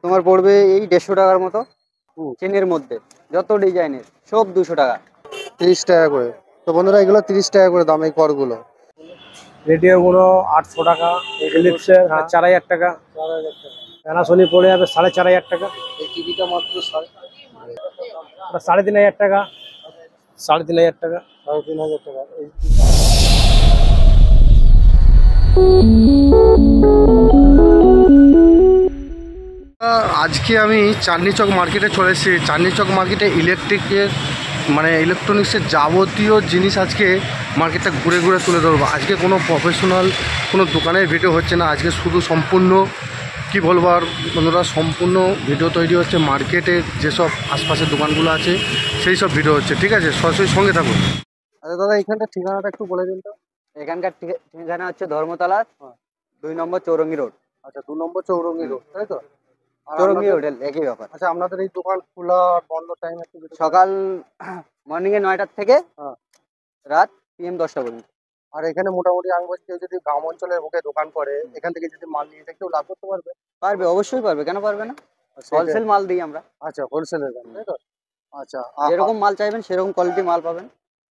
তোমার পড়বে এই 150 টাকার মতো। হুম। চেনের মধ্যে যত ডিজাইনের সব 200 টাকা। 30 টাকা করে। তো বন্ধুরা এগুলো 30 টাকা করে দাম এই করগুলো। রেডিওগুলো 800 টাকা, ফিলিপসের 4000 টাকা, প্যানাসোনিক পড়ে যাবে 4500 টাকা, এই টিভিটা মাত্র 3500 টাকা, 3500 টাকা। 3500 টাকা। আজকে আমি চাঁদনি চক মার্কেটে চলে এসেছি। চাঁদনি চক মার্কেটে ইলেকট্রিকের মানে ইলেকট্রনিক্সের যাবতীয় জিনিস আজকে মার্কেটটা ঘুরে ঘুরে তুলে ধরবো। আজকে কোনো প্রফেশনাল কোনো দোকানের ভিডিও হচ্ছে না, আজকে শুধু সম্পূর্ণ কি বলবো আর বন্ধুরা, সম্পূর্ণ ভিডিও তৈরি হচ্ছে মার্কেটের যেসব আশপাশের দোকানগুলো আছে সেই সব ভিডিও হচ্ছে। ঠিক আছে, সরাসরি সঙ্গে থাকুন। আচ্ছা দাদা, এখানটার ঠিকানাটা একটু বলে দিন তো। এখানকার ঠিকানা হচ্ছে ধর্মতলা 2 নম্বর চৌরঙ্গি রোড। আচ্ছা, 2 নম্বর চৌরঙ্গি রোড, তাই তো? চৌরঙ্গি হোটেল একই ব্যাপার। আচ্ছা, আপনাদের এই দোকান খোলা আর বন্ধ টাইম একটু সকাল মর্নিং এ 9টার থেকে রাত PM 10টা পর্যন্ত। আর এখানে মোটামুটি আমি বলছি কেউ যদি গ্রাম অঞ্চলের বুকে দোকান করে এখান থেকে যদি মাল নিয়ে যায় কেউ লাভ করতে পারবে? পারবে, অবশ্যই পারবে, কেন পারবে না। হোলসেল মাল দিই আমরা। আচ্ছা, হোলসেলের দাম, তাই তো? আচ্ছা, যেরকম মাল চাইবেন সেরকম কোয়ালিটি মাল পাবেন।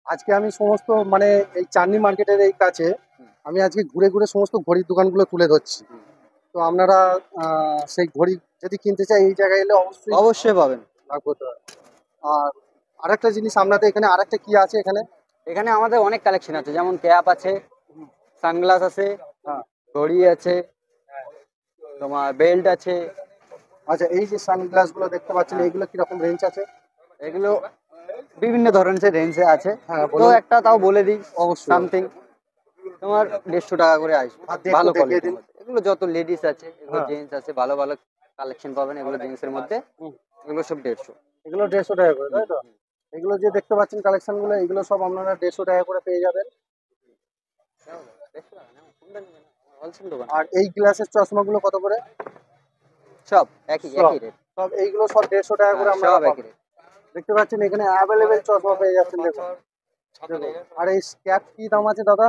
আজকে আমি সমস্ত মানে এই চাঁদনি মার্কেটের এই কাছে আমি আজকে ঘুরে ঘুরে সমস্ত ঘড়ির দোকানগুলো তুলে ধরছি। তো আপনারা সেই ঘড়ি যদি কিনতে চাই এই জায়গায় এলে অবশ্যই পাবেন, লাভ করতে পারবে। আর আরেকটা জিনিস, আপনাদের এখানে আরেকটা কি আছে? এখানে আমাদের অনেক কালেকশন আছে, যেমন ক্যাপ আছে, সানগ্লাস আছে, ঘড়ি আছে, তোমার বেল্ট আছে। আচ্ছা, এই যে সানগ্লাস গুলো দেখতে পাচ্ছেন এইগুলো কিরকম রেঞ্জ আছে? এগুলো বিভিন্ন ধরনের রেঞ্জে আছে। হ্যাঁ, তো একটা তাও বলে দিই, অবশ্যই। সামথিং তোমার 150 টাকা করে আসবে, ভালো কোয়ালিটি। এগুলো যত লেডিস আছে, এগুলো জেন্টস আছে, ভালো ভালো কালেকশন পাবেন এগুলো জেন্টসের মধ্যে। এগুলো সব 150। এগুলো 150 টাকা করে, তাই তো? এগুলো যে দেখতে পাচ্ছেন কালেকশন গুলো, এগুলো সব আপনারা 150 টাকা করে পেয়ে যাবেন। আর এই গ্লাসের চশমা গুলো কত করে? সব একই রেট। সব এইগুলো সব 150 টাকা করে আমরা সব একই রেট। দেখতে পাচ্ছেন এখানে অ্যাভেলেবেল চশমা পেয়ে যাচ্ছেন, দেখুন। আর এই ক্যাপ কি দাম আছে দাদা?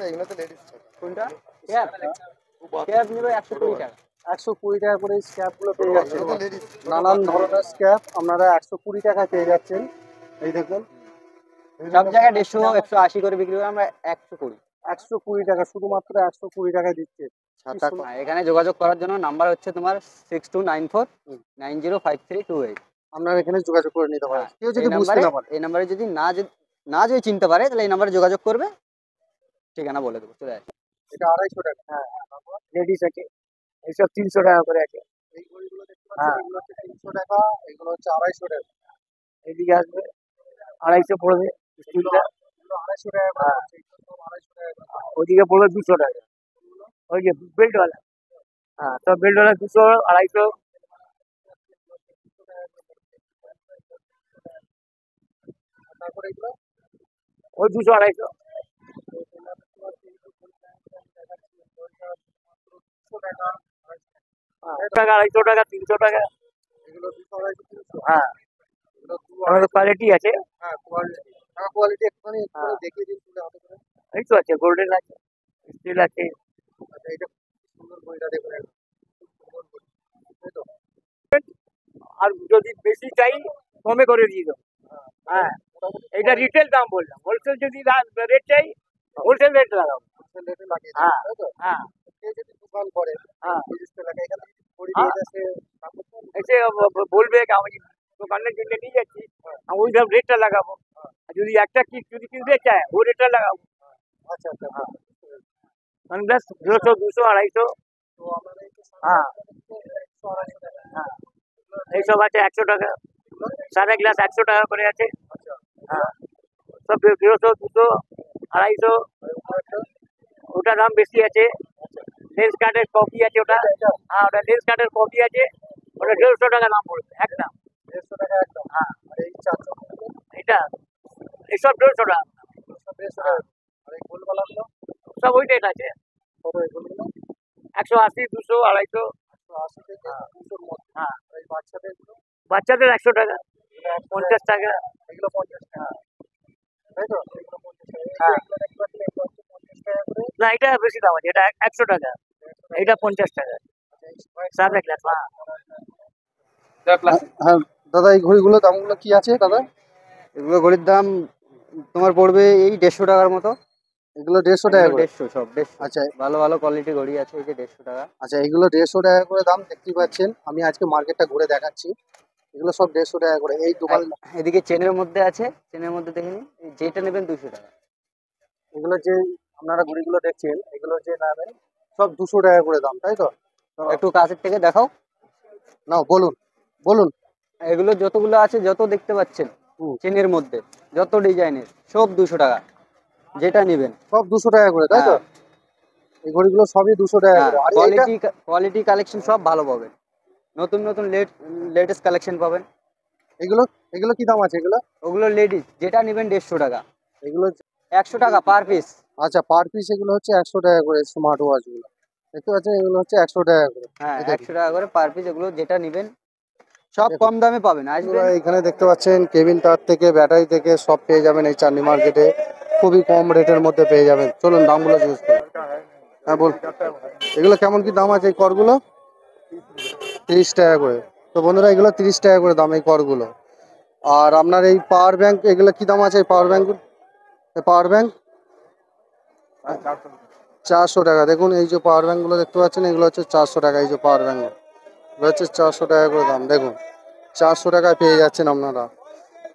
এগুলো তো লেডিস। কোনটা? ক্যাপ নিবে 120 টাকা। 120 টাকা করে এই স্ক্যাপ গুলো পেয়ে যাচ্ছেন। নানান ধরনের স্ক্যাপ আপনারা 120 টাকা পেয়ে যাচ্ছেন। এই দেখুন, সব জায়গায় 150 180 করে বিক্রি করে, আমরা 120। 120 টাকা, শুধুমাত্র 120 টাকায় দিচ্ছে। এখানে যোগাযোগ করার জন্য নাম্বার হচ্ছে তোমার 6294905328। আপনারা এখানে যোগাযোগ করে নিতে পারেন। কেউ যদি বুঝতে না পারে, এই নাম্বারে যদি যদি চিনতে পারে তাহলে এই নাম্বারে যোগাযোগ করবে, ঠিকানা বলে দেবো, চলে আসবে। এটা 250 টাকা। হ্যাঁ, লেডিস আছে, এইসব 300 টাকা করে আছে। এই ঘড়িগুলো দেখতে পাচ্ছেন, এগুলো হচ্ছে 300 টাকা, এগুলো হচ্ছে 250 টাকা। এদিকে আসবে 250 পড়বে স্টিলটা, এগুলো 250 টাকা করে হচ্ছে, এগুলো সব 250 টাকা করে। ওদিকে পড়বে 200 টাকা। ওই যে বেল্টওয়ালা, তো বেল্টওয়ালা 200 250। তারপরে এগুলো ওই 200 250। টাকা 250 টাকা 300 টাকা। এগুলো 200 250 300। হ্যাঁ, এগুলো আমাদের কোয়ালিটি আছে। হ্যাঁ, কোয়ালিটি একটুখানি দেখিয়ে দিন তুলে হাতে করে। এই তো আছে, গোল্ডেন আছে, স্টিল আছে। আচ্ছা, এটা সুন্দর ঘড়িটা দেখুন, সুন্দর ঘড়ি, তাই তো? আর যদি বেশি চাই কমে করে দিয়ে দেবো। হ্যাঁ, এটা রিটেল দাম বললাম, হোলসেল যদি রেট চাই হোলসেল রেট লাগাবো। হোলসেল রেটে লাগিয়ে হ্যাঁ, দেবেন, তাই তো? হ্যাঁ, কেউ যদি দোকান করে হ্যাঁ, 30 টাকা, এখান থেকে যদি ঘড়ি নিয়ে যায় সে লাভ করতে পারবে? এসে বলবে আমি দোকানের জন্য নিয়ে যাচ্ছি, আমি ওই সব রেটটা লাগাবো। আর যদি একটা যদি কিনতে চায় ওই রেটটা লাগাবো। আচ্ছা আচ্ছা, সানগ্লাস 150 200 250। তো আপনারা এই যে হ্যাঁ, 100 250 টাকা। হ্যাঁ, এইসব আছে 100 টাকা। সাদা গ্লাস 100 টাকা করে আছে। আচ্ছা, হ্যাঁ, সব 150 200 250। ওটা দাম বেশি আছে। লেন্স কার্ডের কপি আছে ওটা। হ্যাঁ, ওটা লেন্স কার্ডের কপি আছে, ওটা 150 টাকা দাম পড়বে একদম। 150 টাকা একদম। হ্যাঁ, আর এই 400 এটা এইসব 150 টাকা। সব 150 টাকা। আর এই গোলবালাগুলো সব ওই রেট আছে, কত? এগুলো 180 200 250। 180 থেকে 200 মধ্যে। হ্যাঁ, আর এই বাচ্চাদের বাচ্চাদের 100 টাকা 50 টাকা। এগুলো 50 টাকা, তাই তো? এগুলো 50 টাকা। হ্যাঁ, এগুলো দেখতে পাচ্ছেন, এগুলো হচ্ছে 50 টাকা করে। না এটা বেশি দাম আছে, এটা 100 টাকা, এটা 50 টাকা। আচ্ছা, এই সাদা গ্লাস। হ্যাঁ, হ্যাঁ দাদা, এই ঘড়িগুলো দামগুলো কি আছে দাদা? এগুলো ঘড়ির দাম তোমার পড়বে এই 150 টাকার মতো। এগুলো 150 টাকা করে? 150, সব 150। আচ্ছা ভালো ভালো কোয়ালিটি ঘড়ি আছে, এই যে 150 টাকা। আচ্ছা, এগুলো 150 টাকা করে দাম, দেখতেই পাচ্ছেন। আমি আজকে মার্কেটটা ঘুরে দেখাচ্ছি। এগুলো সব 150 টাকা করে। এই দোকান এদিকে চেনের মধ্যে আছে, চেনের মধ্যে দেখে নিন, যেটা নেবেন 200 টাকা। এগুলো যে আপনারা ঘড়িগুলো দেখছেন, এগুলো যে নেবেন সব 200 টাকা করে দাম, তাই তো? একটু কাছের থেকে দেখাও। নাও বলুন বলুন। এগুলো যতগুলো আছে, যত দেখতে পাচ্ছেন হুম, চেনের মধ্যে, যত ডিজাইনের, সব 200 টাকা, যেটা নেবেন। সব 200 টাকা করে, তাই তো? হ্যাঁ এই ঘড়িগুলো সবই 200 টাকা হ্যাঁ, করে। আর এইটা কোয়ালিটি কালেকশন সব ভালো পাবেন, নতুন নতুন লেটেস্ট কালেকশন পাবেন। এগুলো এগুলো কি দাম আছে এগুলো? ওগুলো লেডিস, যেটা নেবেন 150 টাকা। এগুলো 100 টাকা পার পিস। আচ্ছা, পার পিস এগুলো হচ্ছে 100 টাকা করে। স্মার্ট ওয়াচ গুলো দেখতে পাচ্ছেন, এগুলো হচ্ছে 100 টাকা করে। হ্যাঁ, এই দেখুন। 100 টাকা করে পার পিস। এগুলো যেটা নেবেন সব কম দামে পাবেন, আসবেন। এখানে দেখতে পাচ্ছেন কেবিল তার থেকে ব্যাটারি থেকে সব পেয়ে যাবেন এই চাঁদনি মার্কেটে। খুবই কম রেটের মধ্যে পেয়ে যাবেন। চলুন দামগুলো জিজ্ঞেস করুন। হ্যাঁ বল, এগুলো কেমন কি দাম আছে এই করগুলো? 30 টাকা করে। তো বন্ধুরা, এগুলো 30 টাকা করে দাম এই করগুলো। আর আপনার এই পাওয়ার ব্যাংক, এগুলো কি দাম আছে এই পাওয়ার ব্যাংক? পাওয়ার ব্যাংক 400 টাকা। দেখুন এই যে পাওয়ার ব্যাংকগুলো দেখতে পাচ্ছেন, এগুলো হচ্ছে 400 টাকা। এই যে পাওয়ার ব্যাংক এগুলো হচ্ছে 400 টাকা করে দাম। দেখুন 400 টাকায় পেয়ে যাচ্ছেন আপনারা।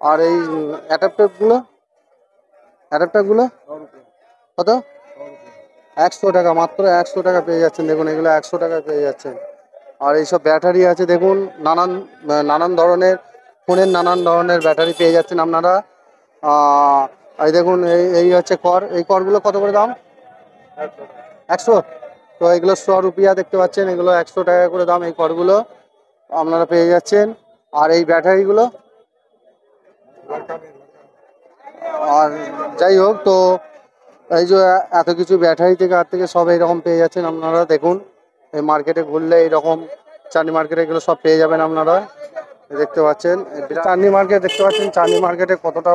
আর এই অ্যাডাপ্টারগুলো কত? 100 টাকা, মাত্র 100 টাকা পেয়ে যাচ্ছেন। দেখুন এগুলো 100 টাকায় পেয়ে যাচ্ছেন। আর এইসব ব্যাটারি আছে দেখুন, নানান নানান ধরনের ফোনের নানান ধরনের ব্যাটারি পেয়ে যাচ্ছেন আপনারা। এই দেখুন এই হচ্ছে কর। এই করগুলো কত করে দাম? 100। তো এগুলো 100 রুপিয়া দেখতে পাচ্ছেন, এগুলো 100 টাকা করে দাম এই করগুলো আপনারা পেয়ে যাচ্ছেন। আর এই ব্যাটারিগুলো, আর যাই হোক, তো এই যে এত কিছু ব্যাটারি থেকে আর থেকে সব এইরকম পেয়ে যাচ্ছেন আপনারা। দেখুন এই মার্কেটে ঘুরলে এইরকম চাঁদনি মার্কেটে এগুলো সব পেয়ে যাবেন আপনারা। দেখতে পাচ্ছেন চাঁদনি মার্কেট, দেখতে পাচ্ছেন চাঁদনি মার্কেটে কতটা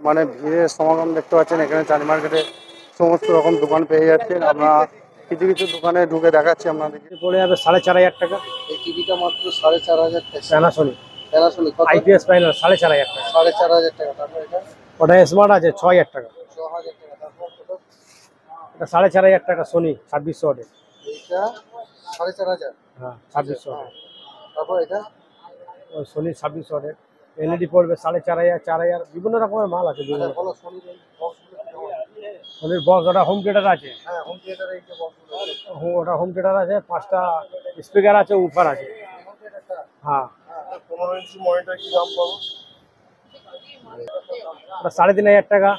মানে ভিড়ের সমাগম দেখতে পাচ্ছেন। এখানে চাঁদনি মার্কেটে সমস্ত রকম দোকান পেয়ে যাচ্ছেন। আমরা কিছু কিছু দোকানে ঢুকে দেখাচ্ছি আপনাদেরকে। পড়ে যাবে 4,500 টাকা। এই টিভিটা মাত্র 4,500 টাকা। প্যানাসোনিক প্যানাসোনিক কত? আইপিএস প্যানেল 4,500 টাকা। 4,500 টাকা। তারপর এটা ওটা স্মার্ট আছে 6,000 টাকা। 6,000 টাকা। তারপর কত? এটা 4,500 টাকা সোনি 2600 ওয়াটের। এইটা 4,500। হ্যাঁ 2600 ওয়াটের। তারপর এটা ওই সোনি 2600 ওয়াটের এলইডি পড়বে 4,500, 4,000, বিভিন্ন রকমের মাল আছে। বিভিন্ন বলো সোনির এই বক্সগুলো কি দাম আছে? সোনির বক্স, ওটা হোম থিয়েটার আছে। হ্যাঁ, হোম থিয়েটার এই যে বক্সগুলো। ওটা হোম থিয়েটার আছে, 5টা স্পিকার আছে, উফার আছে। হ্যাঁ 15 ইঞ্চি মনিটর কি দাম পাবো? ওটা 3,500 টাকা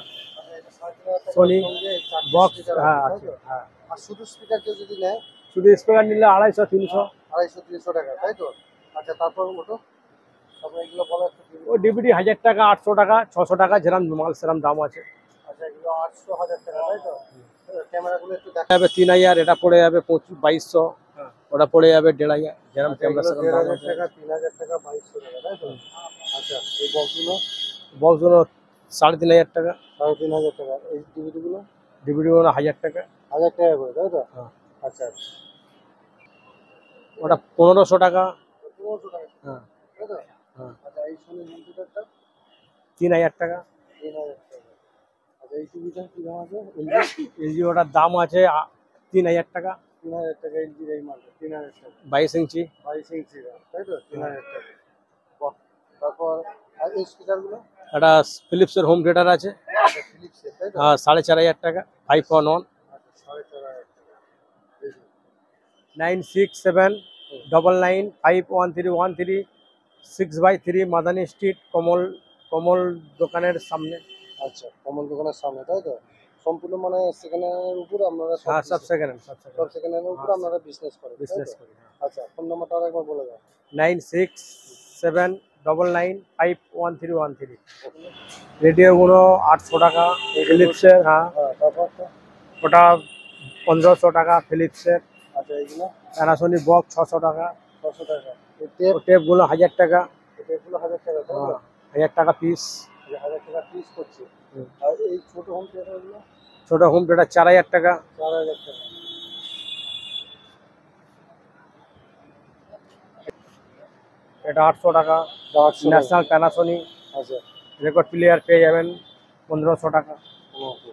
সোনি বক্স। হ্যাঁ আছে, হ্যাঁ। আর শুধু স্পিকার কেউ যদি নেয় শুধু স্পিকার নিলে 250, 300। 250-300 টাকা, তাই তো? আচ্ছা, তারপর ওটা তারপর এগুলো বলো একটু। ও ডিভিডি 1000 টাকা, 800 টাকা, 600 টাকা, যেরকম মাল সেরকম দাম আছে। আচ্ছা, এগুলো 800-1000 টাকা, তাই তো? ক্যামেরাগুলো একটু দেখা যাবে 3,000, এটা পড়ে যাবে 2200, ওটা পড়ে যাবে 1,500, যেরকম ক্যামেরা সেরকম দাম 1,500 আছে। টাকা, 3,000 টাকা, 2,200 টাকা, তাই তো? আচ্ছা, এই বক্সগুলো বক্সগুলো 3,500 টাকা, 3,500 টাকা। এই ডিভিডিগুলো ডিভিডিগুলো 1000 টাকা। 1,000 টাকা করে, তাই তো? হ্যাঁ। আচ্ছা, ওটা 1,500 টাকা। 1500 টাকা, হ্যাঁ তাই তো? হ্যাঁ। আচ্ছা, এই সোনির কম্পিউটারটা 3,000 টাকা। 3,000 টাকা। আচ্ছা, এই টিভিটা কি দাম আছে? এলজি ওটার দাম আছে 3,000 টাকা। 3,000 টাকা এলজির এই মার্কেট, 3,000 টাকা। 22 ইঞ্চি। 22 ইঞ্চি দাম, তাই তো? 3,000 টাকা। বাহ! তারপর আর এই স্পিকারগুলো? একটা ফিলিপসের হোম থিয়েটার আছে, আচ্ছা, ফিলিপসের, তাই তো? হ্যাঁ 4,500 টাকা, 5.1। আচ্ছা, 4,500 টাকা। এই যে, 9679951313 6/3 মাদানী স্ট্রিট, কমল দোকানের সামনে। আচ্ছা, কমল দোকানের সামনে, তাই তো? সম্পূর্ণ মানে সেকেন্ড হ্যান্ডের উপর আপনারা হ্যাঁ সব সেকেন্ড হ্যান্ড, সব সব সেকেন্ড হ্যান্ডের উপর আপনারা বিজনেস করেন, তাই তো? বিজনেস করি। আচ্ছা, ফোন নাম্বারটা আরেকবার বলে দাও। 9679951313। রেডিওগুলো 800 টাকা ফিলিপসের। হ্যাঁ হ্যাঁ, তারপর ওটা 1,500 টাকা ফিলিপসের। আচ্ছা, এইগুলো প্যানাসোনিক বক্স 600 টাকা। 600 টাকা। এই টেপ, টেপগুলো 1000 টাকা। টেপগুলো 1,000 টাকা, তাই তো? হ্যাঁ 1000 টাকা পিস। 1,000 টাকা পিস করছে। আর এই ছোট হোম থিয়েটারগুলো ছোট হোম থিয়েটার 4,000 টাকা। 4,000 টাকা। এটা 800 টাকা। 800 ন্যাশনাল প্যানাসোনিক আচ্ছা রেকর্ড প্লেয়ার পেয়ে যাবেন 1500 টাকা। ওকে